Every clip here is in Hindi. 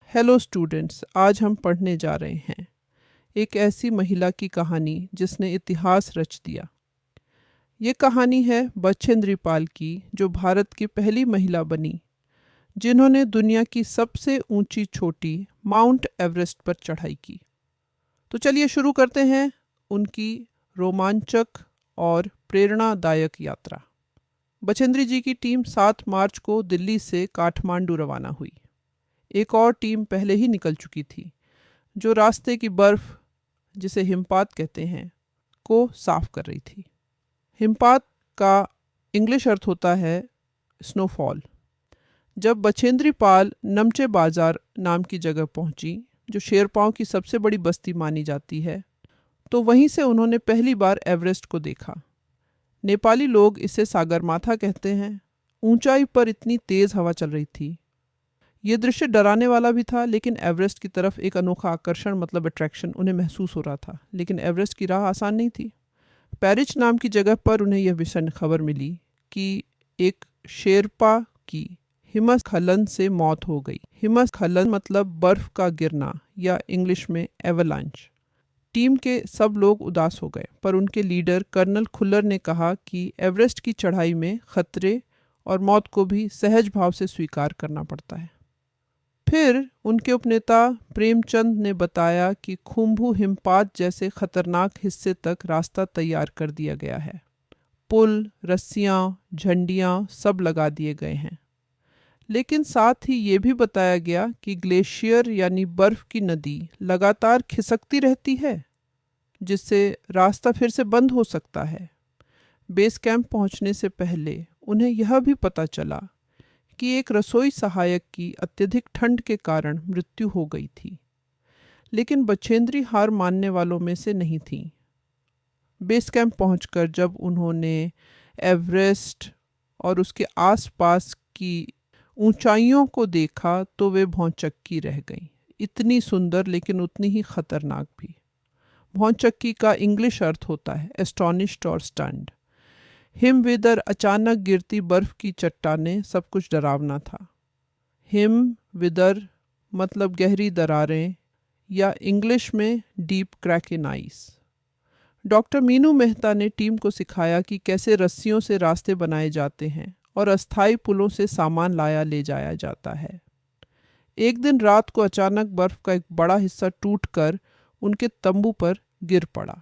हेलो स्टूडेंट्स, आज हम पढ़ने जा रहे हैं एक ऐसी महिला की कहानी जिसने इतिहास रच दिया। ये कहानी है बछेंद्री पाल की, जो भारत की पहली महिला बनी जिन्होंने दुनिया की सबसे ऊंची चोटी माउंट एवरेस्ट पर चढ़ाई की। तो चलिए शुरू करते हैं उनकी रोमांचक और प्रेरणादायक यात्रा। बछेंद्री जी की टीम 7 मार्च को दिल्ली से काठमांडू रवाना हुई। एक और टीम पहले ही निकल चुकी थी, जो रास्ते की बर्फ, जिसे हिमपात कहते हैं, को साफ कर रही थी। हिमपात का इंग्लिश अर्थ होता है स्नोफॉल। जब बछेंद्री पाल नमचे बाजार नाम की जगह पहुंची, जो शेरपाओं की सबसे बड़ी बस्ती मानी जाती है, तो वहीं से उन्होंने पहली बार एवरेस्ट को देखा। नेपाली लोग इसे सागरमाथा कहते हैं। ऊंचाई पर इतनी तेज हवा चल रही थी। ये दृश्य डराने वाला भी था, लेकिन एवरेस्ट की तरफ एक अनोखा आकर्षण मतलब अट्रैक्शन उन्हें महसूस हो रहा था। लेकिन एवरेस्ट की राह आसान नहीं थी। पेरिच नाम की जगह पर उन्हें यह विषण खबर मिली कि एक शेरपा की हिमस्खलन से मौत हो गई। हिमस्खलन मतलब बर्फ का गिरना, या इंग्लिश में एवलांच। टीम के सब लोग उदास हो गए, पर उनके लीडर कर्नल खुल्लर ने कहा कि एवरेस्ट की चढ़ाई में खतरे और मौत को भी सहज भाव से स्वीकार करना पड़ता है। फिर उनके उपनेता प्रेमचंद ने बताया कि खुम्बू हिमपात जैसे खतरनाक हिस्से तक रास्ता तैयार कर दिया गया है। पुल, रस्सियाँ, झंडियाँ सब लगा दिए गए हैं। लेकिन साथ ही ये भी बताया गया कि ग्लेशियर यानी बर्फ की नदी लगातार खिसकती रहती है, जिससे रास्ता फिर से बंद हो सकता है। बेस कैंप पहुंचने से पहले उन्हें यह भी पता चला कि एक रसोई सहायक की अत्यधिक ठंड के कारण मृत्यु हो गई थी। लेकिन बछेंद्री हार मानने वालों में से नहीं थी। बेस कैंप पहुंचकर जब उन्होंने एवरेस्ट और उसके आसपास की ऊंचाइयों को देखा, तो वे भौंचक्की रह गईं। इतनी सुंदर, लेकिन उतनी ही खतरनाक भी। भौंचक्की का इंग्लिश अर्थ होता है एस्टॉनिश्ड और स्टन्ड। हिमवेदर अचानक गिरती बर्फ की चट्टानें सब कुछ डरावना था। हिमविदर मतलब गहरी दरारें, या इंग्लिश में deep crack in ice. Doctor Meenu Mehta ने टीम को सिखाया कि कैसे रस्सियों से रास्ते बनाए जाते हैं और अस्थायी पुलों से सामान लाया ले जाया जाता है। एक दिन रात को अचानक बर्फ का एक बड़ा हिस्सा टूटकर उनके तंबू पर गिर पड़ा।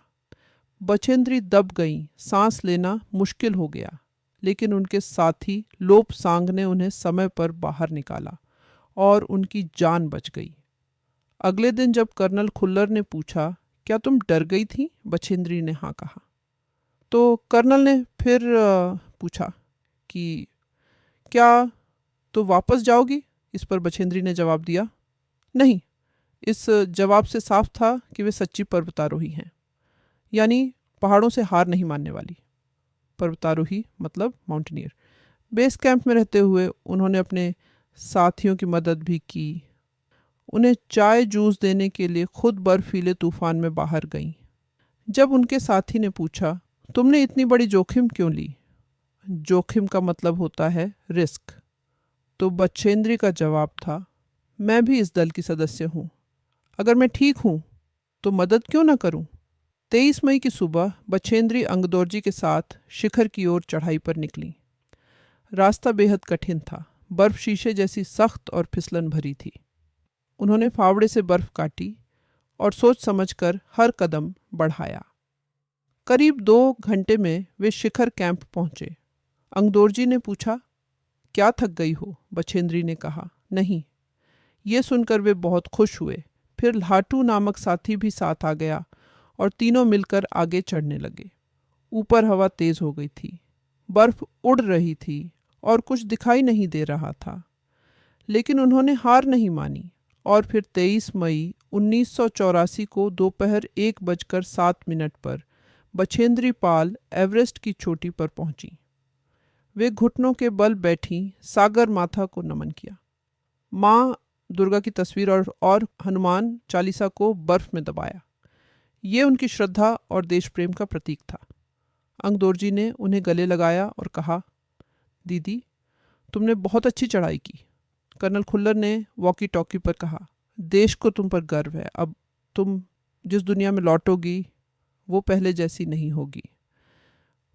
बछेंद्री दब गईं, सांस लेना मुश्किल हो गया। लेकिन उनके साथी लोपसांग ने उन्हें समय पर बाहर निकाला और उनकी जान बच गई। अगले दिन जब कर्नल खुल्लर ने पूछा, क्या तुम डर गई थी? बछेंद्री ने हाँ कहा। तो कर्नल ने फिर पूछा कि क्या तो वापस जाओगी? इस पर बछेंद्री ने जवाब दिया, नहीं। इस जवाब से साफ था कि वे सच्ची पर्वतारोही हैं, यानी पहाड़ों से हार नहीं मानने वाली। पर्वतारोही मतलब माउंटेनियर। बेस कैंप में रहते हुए उन्होंने अपने साथियों की मदद भी की। उन्हें चाय जूस देने के लिए खुद बर्फीले तूफान में बाहर गईं। जब उनके साथी ने पूछा, तुमने इतनी बड़ी जोखिम क्यों ली? जोखिम का मतलब होता है रिस्क। तो बछेंद्री का जवाब था, मैं भी इस दल की सदस्य हूँ। अगर मैं ठीक हूँ तो मदद क्यों ना करूँ? 23 मई की सुबह बछेंद्री अंगदोर्जी के साथ शिखर की ओर चढ़ाई पर निकली। रास्ता बेहद कठिन था। बर्फ शीशे जैसी सख्त और फिसलन भरी थी। उन्होंने फावड़े से बर्फ काटी और सोच समझकर हर कदम बढ़ाया। करीब 2 घंटे में वे शिखर कैंप पहुंचे। अंगदोर्जी ने पूछा, क्या थक गई हो? बछेंद्री ने कहा, नहीं। ये सुनकर वे बहुत खुश हुए। फिर लाटू नामक साथी भी साथ आ गया और तीनों मिलकर आगे चढ़ने लगे। ऊपर हवा तेज हो गई थी। बर्फ उड़ रही थी और कुछ दिखाई नहीं दे रहा था। लेकिन उन्होंने हार नहीं मानी और फिर 23 मई 1984 को दोपहर 1:07 पर बछेंद्री पाल एवरेस्ट की चोटी पर पहुंची। वे घुटनों के बल बैठी सागर माथा को नमन किया। माँ दुर्गा की तस्वीर और हनुमान चालीसा को बर्फ में दबाया। ये उनकी श्रद्धा और देश प्रेम का प्रतीक था। अंगदोर्जी ने उन्हें गले लगाया और कहा, दीदी तुमने बहुत अच्छी चढ़ाई की। कर्नल खुल्लर ने वॉकी टॉकी पर कहा, देश को तुम पर गर्व है। अब तुम जिस दुनिया में लौटोगी वो पहले जैसी नहीं होगी।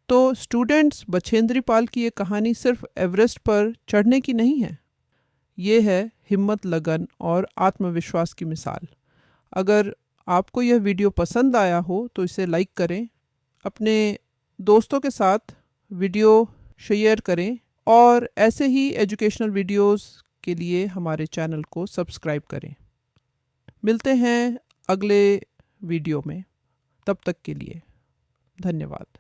तो स्टूडेंट्स, बछेंद्री पाल की ये कहानी सिर्फ एवरेस्ट पर चढ़ने की नहीं है, ये है हिम्मत, लगन और आत्मविश्वास की मिसाल। अगर आपको यह वीडियो पसंद आया हो तो इसे लाइक करें, अपने दोस्तों के साथ वीडियो शेयर करें और ऐसे ही एजुकेशनल वीडियोस के लिए हमारे चैनल को सब्सक्राइब करें। मिलते हैं अगले वीडियो में, तब तक के लिए धन्यवाद।